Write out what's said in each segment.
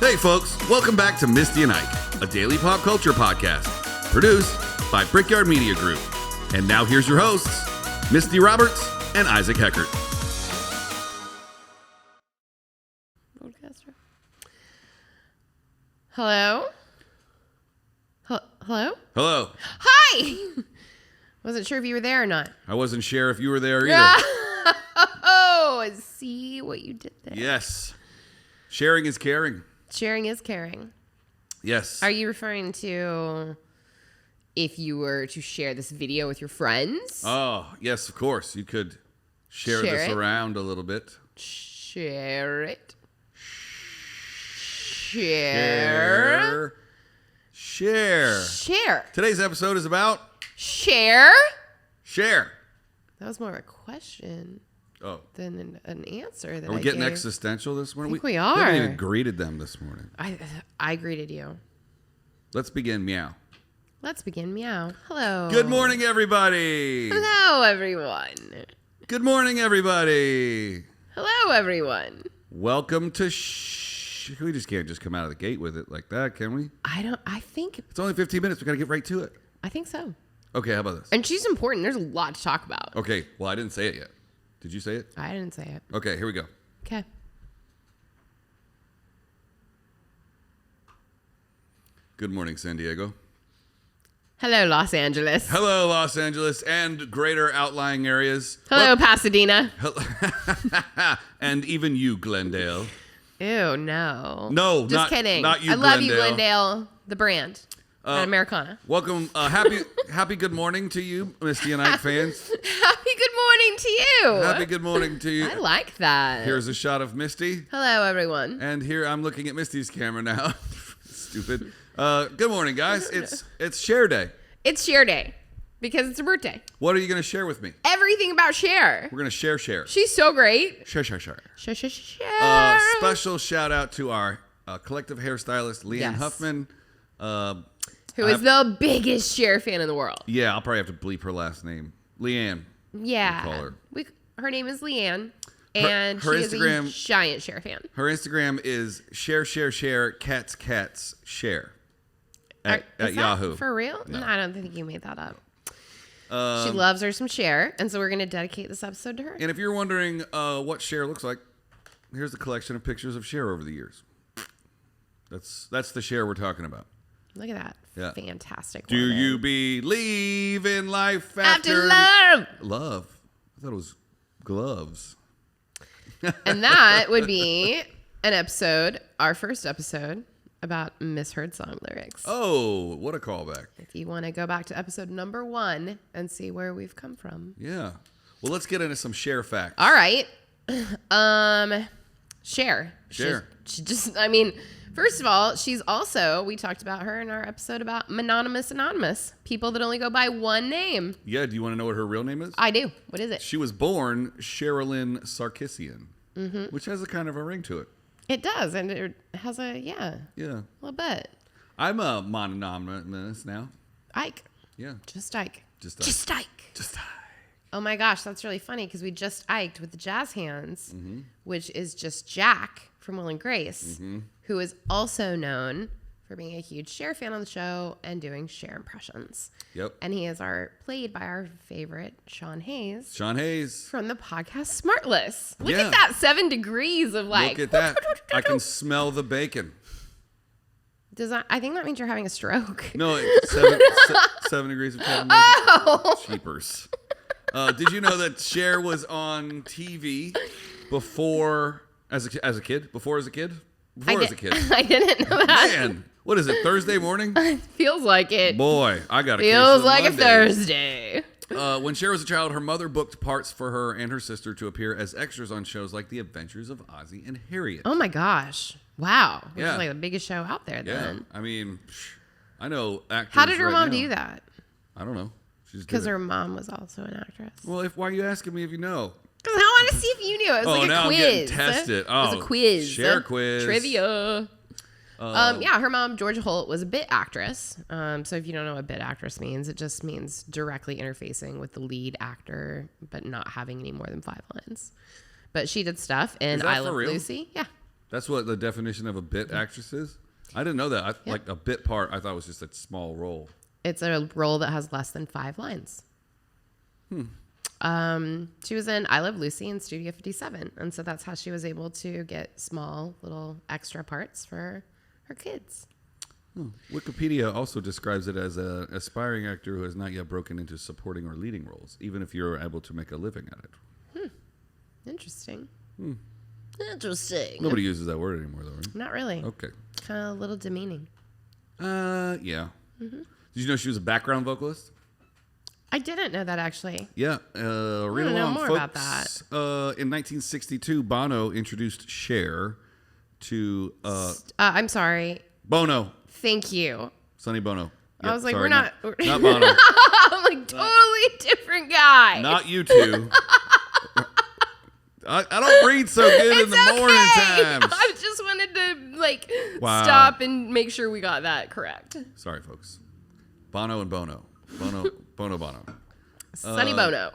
Hey folks, welcome back to Misty and Ike, a daily pop culture podcast, produced by Brickyard Media Group. And now here's your hosts, Misty Roberts and Isaac Heckert. Hello? Hello? Hello. Hi! Wasn't sure if you were there or not. I wasn't sure if you were there either. Oh, see what you did there. Yes. Sharing is caring. Sharing is caring. Yes. Are you referring to if you were to share this video with your friends? Oh, yes, of course. You could share this around a little bit. Share it. Share. Today's episode is about... Share? Share. That was more of a question than an answer. Are we getting existential this morning? I think we are. We haven't even greeted them this morning. I greeted you. Let's begin, meow. Let's begin, meow. Hello. Good morning, everybody. Hello, everyone. Good morning, everybody. Hello, everyone. Welcome to We just can't just come out of the gate with it like that, can we? I think... It's only 15 minutes. We got to get right to it. I think so. Okay, how about this? And she's important. There's a lot to talk about. Okay, well, I didn't say it yet. Did you say it? I didn't say it. Okay, here we go. Okay. Good morning, San Diego. Hello, Los Angeles. Hello, Los Angeles and greater outlying areas. Hello, Pasadena. And even you, Glendale. Ew, no. No, just kidding. Not you, I love you, Glendale. Glendale, the brand. Not Americana. Welcome. Happy good morning to you, Misty and Ike fans. Happy good morning to you. Happy good morning to you. I like that. Here's a shot of Misty. Hello, everyone. And here I'm looking at Misty's camera now. Stupid. Good morning, guys. It's Cher Day. It's Cher Day because it's her birthday. What are you going to share with me? Everything about Cher. We're going to share. She's so great. Share. Cher. Special shout out to our collective hairstylist, Leanne Huffman. Who is the biggest Cher fan in the world. Yeah, I'll probably have to bleep her last name. Leanne. Yeah. We'll call her. Her name is Leanne. And her she Instagram, is a giant Cher fan. Her Instagram is share, cats, share. At Yahoo. For real? No. I don't think you made that up. She loves her some Cher, and so we're going to dedicate this episode to her. And if you're wondering what Cher looks like, here's a collection of pictures of Cher over the years. That's the Cher we're talking about. Look at that. Yeah. Fantastic Do woman. you believe in life after love? Love. I thought it was gloves. And that would be an episode, our first episode, about misheard song lyrics. Oh, what a callback. If you want to go back to episode number 1 and see where we've come from. Yeah. Well, let's get into some Cher facts. All right. Cher. Cher. She just, I mean, first of all, she's also, we talked about her in our episode about Anonymous. People that only go by one name. Yeah, do you want to know what her real name is? I do. What is it? She was born Sherilyn Sarkisian, which has a kind of a ring to it. It does, and it has a, Yeah. A little bit. I'm a mononymous now. Ike. Yeah. Just Ike. Just Ike. Just Ike. Just Ike. Oh my gosh, that's really funny because we just Iked with the Jazz Hands, which is just Jack from Will and Grace, who is also known for being a huge Cher fan on the show and doing Cher impressions. Yep. And he is played by our favorite Sean Hayes. Sean Hayes. From the podcast Smartless. Look Yeah. at that 7 degrees of like. Look at that. I can smell the bacon. Does that? I think that means you're having a stroke. No, it's 7 degrees of Kevin Bacon. Oh. Cheapers. Did you know that Cher was on TV before as a kid? Before as a kid? I didn't know that. Man, what is it? Thursday morning? Feels like it. Boy, I got a Feels like a Thursday. When Cher was a child, her mother booked parts for her and her sister to appear as extras on shows like The Adventures of Ozzie and Harriet. Oh my gosh. Wow. Which Yeah. is like the biggest show out there then. I mean, I know actors. How did her right mom now. do that? I don't know. Because her mom was also an actress. Well, why are you asking me if you know? Because I want to see if you knew. It was like a now quiz. I'm getting tested. It was a quiz. Cher quiz. Trivia. Yeah, her mom, Georgia Holt, was a bit actress. So if you don't know what bit actress means, it just means directly interfacing with the lead actor, but not having any more than 5 lines. But she did stuff in I Love Lucy. Yeah. That's what the definition of a bit actress is? I didn't know that. Like a bit part, I thought was just a small role. It's a role that has less than 5 lines. She was in I Love Lucy and Studio 57. And so that's how she was able to get small little extra parts for her kids. Wikipedia also describes it as an aspiring actor who has not yet broken into supporting or leading roles, even if you're able to make a living at it. Interesting. Interesting. Nobody uses that word anymore, though, right? Not really. Okay. Kind of a little demeaning. Yeah. Did you know she was a background vocalist? I didn't know that, actually. Yeah. Read along, know more folks. about that. In 1962, Bono introduced Cher to... I'm sorry. Bono. Thank you. Sonny Bono. I was like, sorry, we're not... Not Bono. I'm like, totally different guy. Not you two. I don't read so good in the morning times. I just wanted to stop and make sure we got that correct. Sorry, folks. Bono and Bono. Bono. Sonny Bono.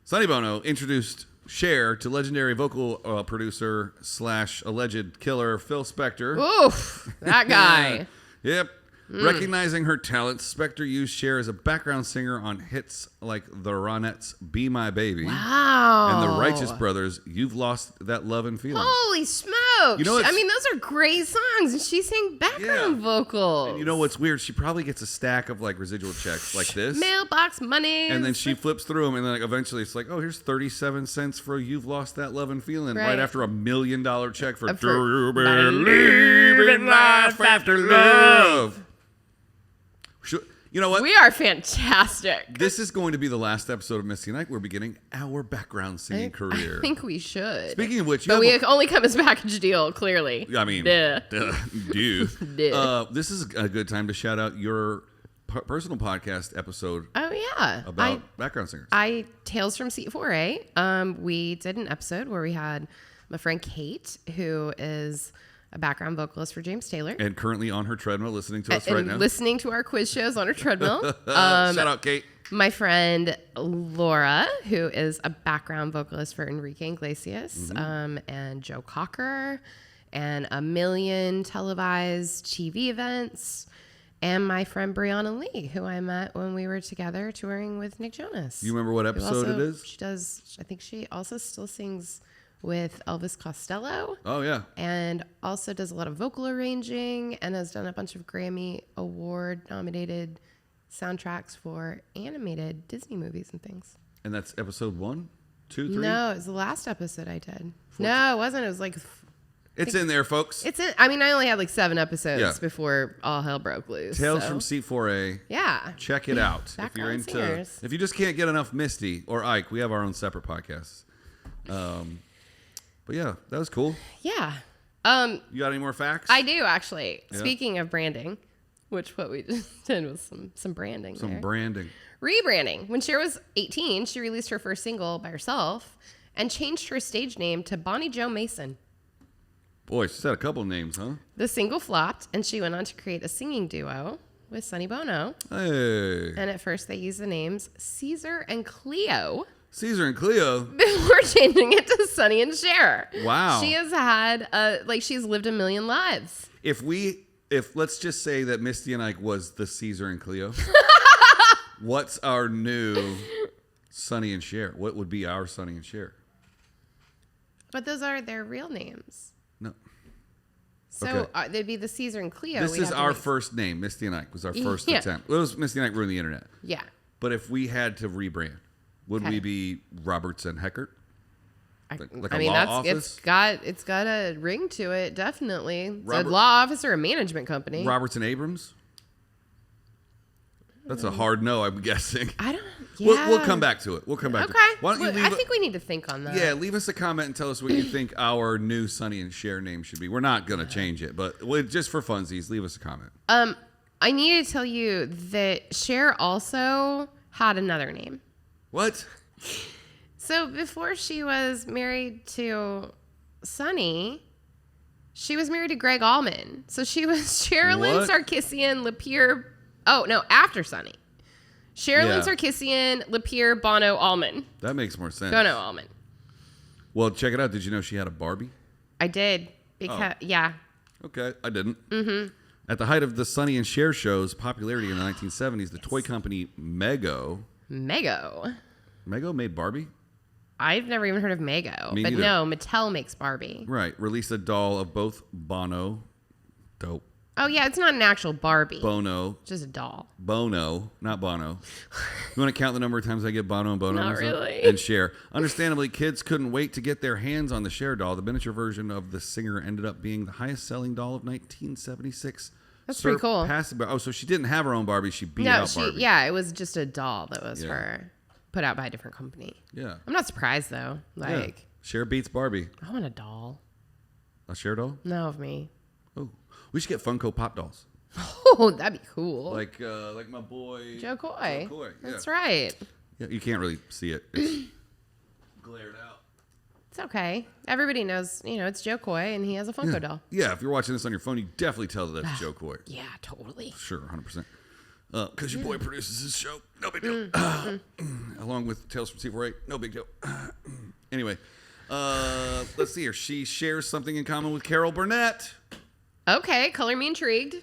Sonny Bono introduced Cher to legendary vocal producer / alleged killer Phil Spector. Oof, that guy. Yep. Recognizing her talent, Spector used Cher as a background singer on hits like the Ronettes' Be My Baby. Wow. And the Righteous Brothers' You've Lost That Love and Feeling. Holy smokes. You know I mean, those are great songs. And she sang background vocals. And you know what's weird? She probably gets a stack of like residual checks like this. Mailbox money. And then she flips through them and then like eventually it's like, oh, here's 37 cents for You've Lost That Love and Feeling. Right after $1 million check for Do You Believe in Life After Love? You know what? We are fantastic. This is going to be the last episode of Misty and Ike. We're beginning our background singing career. I think we should. Speaking of which, we only come as a package deal, clearly. I mean, duh. This is a good time to shout out your personal podcast episode. Oh yeah, about background singers. Tales from Seat 4A. We did an episode where we had my friend Kate, who is a background vocalist for James Taylor. And currently on her treadmill listening to us right now. Listening to our quiz shows on her treadmill. Shout out, Kate. My friend Laura, who is a background vocalist for Enrique Iglesias, and Joe Cocker, and a million televised TV events. And my friend Brianna Lee, who I met when we were together touring with Nick Jonas. You remember what episode it is? She does. I think she also still sings with Elvis Costello. Oh, yeah. And also does a lot of vocal arranging and has done a bunch of Grammy Award nominated soundtracks for animated Disney movies and things. And that's episode 1, 2, 3? No, it was the last episode I did. 14. No, it wasn't. It was like... It's in there, folks. I mean, I only had like 7 episodes before all hell broke loose. Tales from Seat 4A. Yeah. Check it out. If you're into singers. If you just can't get enough Misty or Ike, we have our own separate podcasts. But yeah, that was cool. Yeah. You got any more facts? I do, actually. Yeah. Speaking of branding, which what we just did was some branding. Branding. Rebranding. When Cher was 18, she released her first single by herself and changed her stage name to Bonnie Jo Mason. Boy, she's had a couple names, huh? The single flopped, and she went on to create a singing duo with Sonny Bono. Hey. And at first, they used the names Caesar and Cleo. Caesar and Cleo. Before changing it to Sonny and Cher. Wow. She has had, she's lived a million lives. If let's just say that Misty and Ike was the Caesar and Cleo, what's our new Sonny and Cher? What would be our Sonny and Cher? But those are their real names. No. So okay. They'd be the Caesar and Cleo. This is our first name. Misty and Ike was our first attempt. It was Misty and Ike ruined the internet. Yeah. But if we had to rebrand, would we be Roberts and Heckert? Office? It's got a ring to it, definitely. It's a law office or a management company. Roberts and Abrams? That's a hard no, I'm guessing. I don't. Yeah. We'll come back to it. We'll come back. Okay. To it. Why don't you I think we need to think on that. Yeah, leave us a comment and tell us what you think our new Sonny and Cher name should be. We're not gonna change it, but just for funsies, leave us a comment. I need to tell you that Cher also had another name. What? So before she was married to Sonny, she was married to Greg Allman. So she was Sherilyn Sarkisian Lapierre. Oh, no, after Sonny. Sherilyn Sarkisian Lapierre Bono Allman. That makes more sense. Bono Allman. Well, check it out. Did you know she had a Barbie? I did. Because yeah. Okay, I didn't. At the height of the Sonny and Cher show's popularity in the 1970s, the toy company Mego made Barbie? I've never even heard of Mego. Me but neither. no, Mattel makes Barbie. Right. Released a doll of both Bono. Dope. Oh, yeah. It's not an actual Barbie. Bono. Just a doll. Bono, not Bono. You want to count the number of times I get Bono and Bono? Not really. And Cher. Understandably, kids couldn't wait to get their hands on the Cher doll. The miniature version of the singer ended up being the highest selling doll of 1976. That's pretty cool. Oh, so she didn't have her own Barbie. She beat out Barbie. Yeah, it was just a doll that was her put out by a different company. Yeah. I'm not surprised, though. Like, Cher beats Barbie. I want a doll. A Cher doll? No, of me. Oh, we should get Funko Pop dolls. Oh, that'd be cool. Like my boy Joe Coy. Joe Coy. Yeah. That's right. Yeah, you can't really see it. It's glared out. It's okay. Everybody knows, it's Joe Coy, and he has a Funko doll. Yeah, if you're watching this on your phone, you definitely tell that that's Joe Coy. Yeah, totally. Sure, 100%. Because your boy produces his show. No big deal. Along with Tales from C48. No big deal. Anyway, let's see here. She shares something in common with Carol Burnett. Okay, color me intrigued.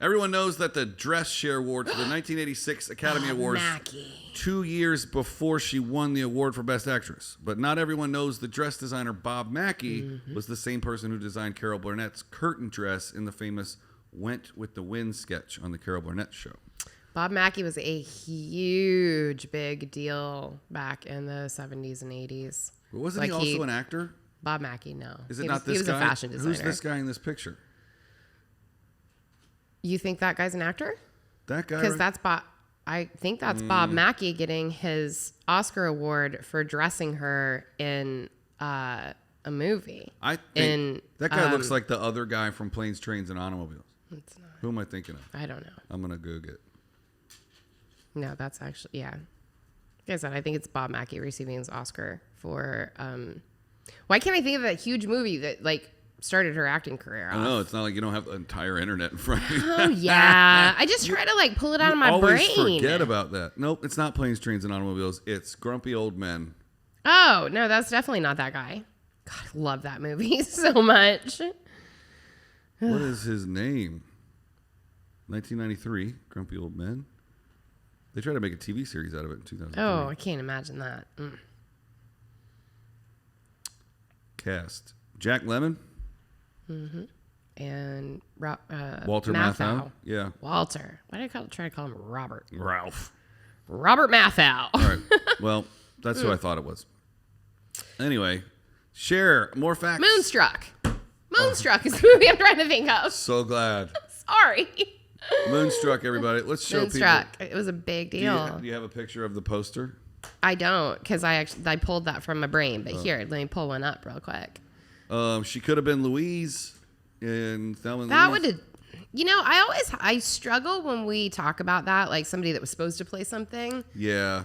Everyone knows that the dress Cher wore to the 1986 Academy Awards Mackie. 2 years before she won the award for Best Actress. But not everyone knows the dress designer Bob Mackie was the same person who designed Carol Burnett's curtain dress in the famous Went with the Wind sketch on the Carol Burnett show. Bob Mackie was a huge, big deal back in the 70s and 80s. But wasn't he also an actor? Bob Mackie, no. Is it not this guy? He was a fashion designer. Who's this guy in this picture? You think that guy's an actor? That guy? Because that's Bob. I think that's Bob Mackie getting his Oscar award for dressing her in a movie. I think that guy looks like the other guy from Planes, Trains, and Automobiles. It's not. Who am I thinking of? I don't know. I'm going to Google it. No, that's actually, yeah. Like I said, I think it's Bob Mackie receiving his Oscar for, why can't I think of that huge movie that, started her acting career off? I know, it's not like you don't have the entire internet in front of you. Oh, yeah. I just try to, pull it out of my brain. Always forget about that. Nope, it's not Planes, Trains, and Automobiles. It's Grumpy Old Men. Oh, no, that's definitely not that guy. God, I love that movie so much. What is his name? 1993, Grumpy Old Men. They tried to make a TV series out of it in 2003. Oh, I can't imagine that. Cast. Jack Lemmon. Mm-hmm. And Walter Matthau. Yeah. Walter. Why did I try to call him Robert? Ralph. Robert Matthau. All right. Well, that's who I thought it was. Anyway, Cher, more facts. Moonstruck. Moonstruck is the movie I'm trying to think of. So glad. Sorry. Moonstruck, everybody. Let's show Moonstruck. people. It was a big deal. Do you have a picture of the poster? I don't, because I pulled that from my brain. But here, let me pull one up real quick. She could have been Louise in Thelma and Louise. That would have, I struggle when we talk about that, like somebody that was supposed to play something. Yeah.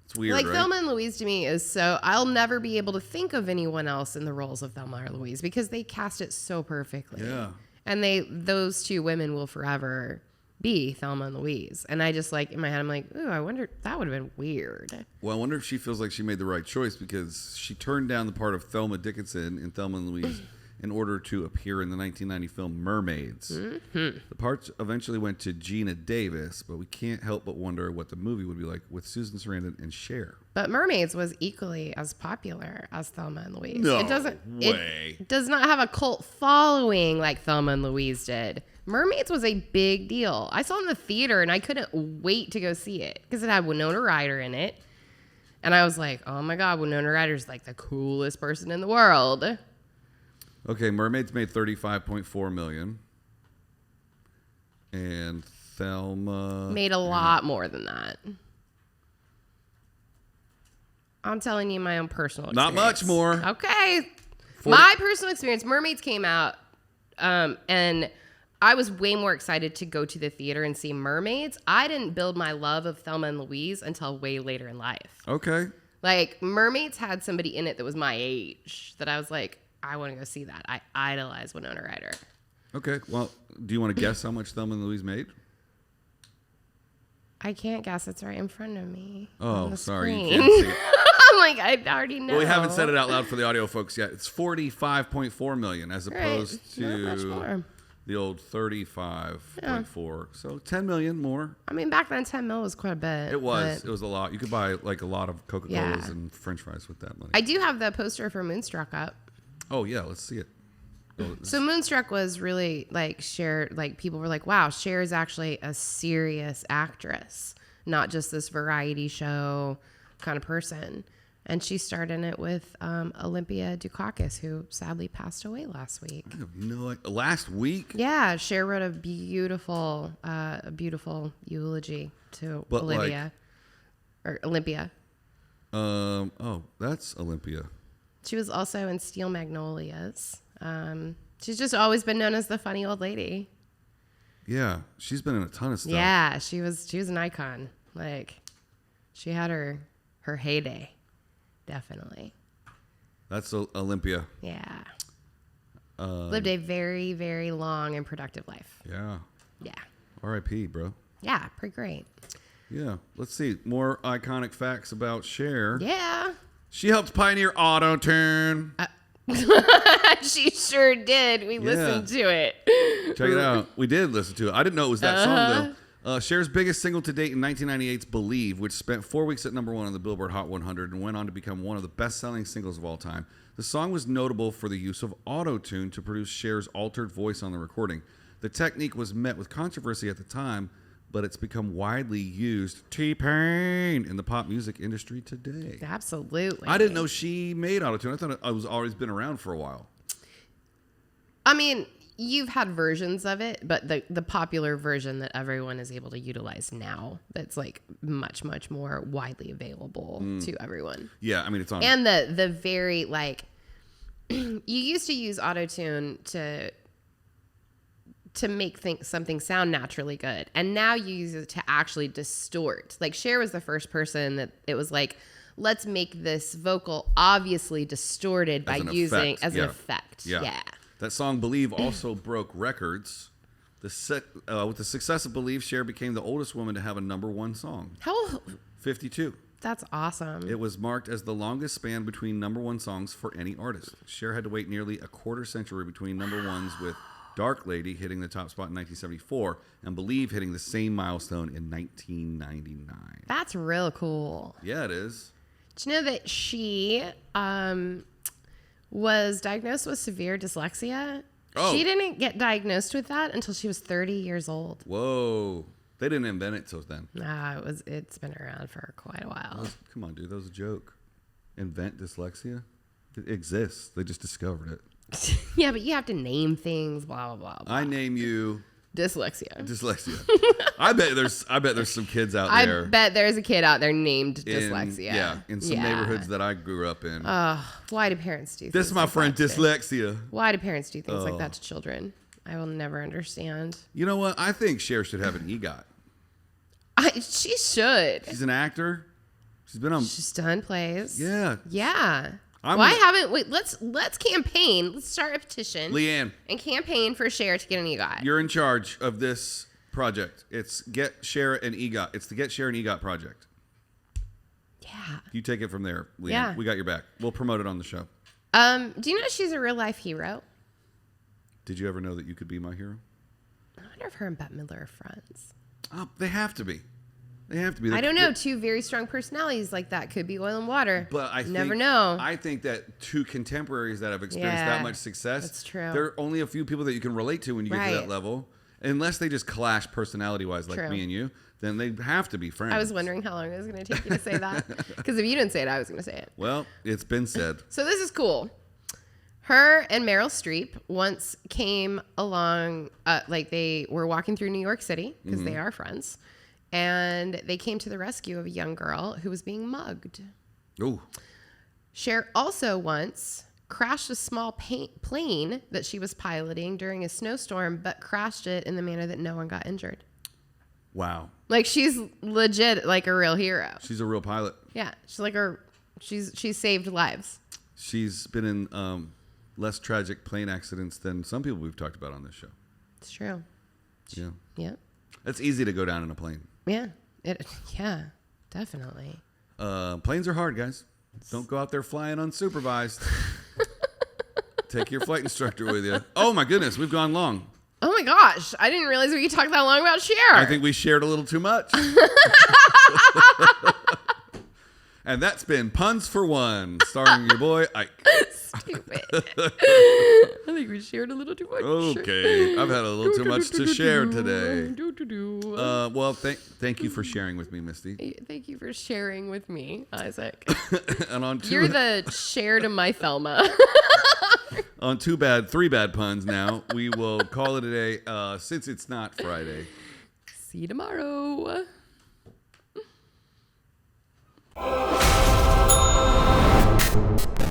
It's weird, like right? Thelma and Louise to me is so, I'll never be able to think of anyone else in the roles of Thelma or Louise because they cast it so perfectly. Yeah. And those two women will forever be Thelma and Louise. And I just in my head, I'm like, ooh, I wonder, that would have been weird. Well, I wonder if she feels like she made the right choice because she turned down the part of Thelma Dickinson in Thelma and Louise in order to appear in the 1990 film Mermaids. Mm-hmm. The parts eventually went to Gina Davis, but we can't help but wonder what the movie would be like with Susan Sarandon and Cher. But Mermaids was equally as popular as Thelma and Louise. No way. It does not have a cult following like Thelma and Louise did. Mermaids was a big deal. I saw it in the theater and I couldn't wait to go see it because it had Winona Ryder in it. And I was like, oh my God, Winona Ryder's like the coolest person in the world. Okay, Mermaids made $35.4 million. And Thelma made a lot more than that. I'm telling you my own personal experience. Not much more. Okay. My personal experience, Mermaids came out, and I was way more excited to go to the theater and see Mermaids. I didn't build my love of Thelma and Louise until way later in life. Okay. Mermaids had somebody in it that was my age that I was like, I want to go see that. I idolize Winona Ryder. Okay. Well, do you want to guess how much Thelma and Louise made? I can't guess. It's right in front of me. Oh, sorry. Screen. You can't see it. I'm like, I already know. Well, we haven't said it out loud for the audio folks yet. It's 45.4 million as opposed Not much to more. the old 35.4. So 10 million more. I mean, back then 10 mil was quite a bit. It was. It was a lot. You could buy like a lot of Coca-Colas and French fries with that money. I do have the poster for Moonstruck up. Oh yeah, let's see it. So Moonstruck was really like Cher. Like people were like, "Wow, Cher is actually a serious actress, not just this variety show kind of person." And she starred in it with Olympia Dukakis, who sadly passed away last week. I have no idea. Last week? Yeah, Cher wrote a beautiful eulogy to Olympia. Oh, that's Olympia. She was also in Steel Magnolias. She's just always been known as the funny old lady. Yeah, she's been in a ton of stuff. Yeah, she was an icon. Like, she had her heyday, definitely. That's Olympia. Yeah. Lived a very, very long and productive life. Yeah. Yeah. R.I.P., bro. Yeah, pretty great. Yeah. Let's see. More iconic facts about Cher. Yeah. She helped pioneer auto-tune. She sure did. We listened to it. Check it out. We did listen to it. I didn't know it was that song, though. Cher's biggest single to date in 1998's Believe, which spent 4 weeks at #1 on the Billboard Hot 100 and went on to become one of the best-selling singles of all time. The song was notable for the use of auto-tune to produce Cher's altered voice on the recording. The technique was met with controversy at the time, but it's become widely used T-Pain in the pop music industry today. Absolutely. I didn't know she made auto-tune. I thought it was always been around for a while. I mean, you've had versions of it, but the popular version that everyone is able to utilize now, that's like much, much more widely available to everyone. Yeah, I mean, it's on. And the very, like, you used to use autotune to make something sound naturally good. And now you use it to actually distort. Like, Cher was the first person that it was like, let's make this vocal obviously distorted by using as an effect. Yeah. That song Believe also broke records. With the success of Believe, Cher became the oldest woman to have a #1 song. How? 52. That's awesome. It was marked as the longest span between #1 songs for any artist. Cher had to wait nearly a quarter century between #1s, with Dark Lady hitting the top spot in 1974 and Believe hitting the same milestone in 1999. That's real cool. Yeah, it is. Do you know that she was diagnosed with severe dyslexia? Oh. She didn't get diagnosed with that until she was 30 years old. Whoa. They didn't invent it till then. Nah, it's been around for quite a while. Come on, dude. That was a joke. Invent dyslexia? It exists. They just discovered it. Yeah, but you have to name things, blah, blah, blah. I name you Dyslexia. I bet there's some kids out there. I bet there's a kid out there named dyslexia. In some neighborhoods that I grew up in. Why do parents do This is my friend dyslexia. Why do parents do things like that to children? I will never understand. You know what? I think Cher should have an EGOT. She should. She's an actor. She's done plays. Yeah. Yeah. Let's campaign. Let's start a petition. Leanne. And campaign for Cher to get an EGOT. You're in charge of this project. It's Get Cher an EGOT. It's the Get Cher an EGOT project. Yeah. You take it from there, Leanne. Yeah. We got your back. We'll promote it on the show. Do you know she's a real life hero? Did you ever know that you could be my hero? I wonder if her and Bette Midler are friends. Oh, they have to be. They have to be. I don't know. Two very strong personalities like that could be oil and water. But I never know. I think that two contemporaries that have experienced that much success, that's true. There are only a few people that you can relate to when you get to that level. Unless they just clash personality-wise like me and you, then they have to be friends. I was wondering how long it was going to take you to say that. Because if you didn't say it, I was going to say it. Well, it's been said. So this is cool. Her and Meryl Streep once came along, like they were walking through New York City, because they are friends. And they came to the rescue of a young girl who was being mugged. Ooh. Cher also once crashed a small plane that she was piloting during a snowstorm, but crashed it in the manner that no one got injured. Wow. Like, she's legit like a real hero. She's a real pilot. Yeah. She's saved lives. She's been in less tragic plane accidents than some people we've talked about on this show. It's true. Yeah. Yeah. It's easy to go down in a plane. Yeah. Yeah, definitely. Planes are hard, guys. Don't go out there flying unsupervised. Take your flight instructor with you. Oh my goodness, we've gone long. Oh my gosh, I didn't realize we could talk that long about Cher. I think we shared a little too much. And that's been Puns for One, starring your boy Ike. Stupid. I think we shared a little too much. Okay, I've had a little too much to share today. Well, thank you for sharing with me, Misty. Thank you for sharing with me, Isaac. And You're the Cher to my Thelma. On three bad puns now, we will call it a day since it's not Friday. See you tomorrow.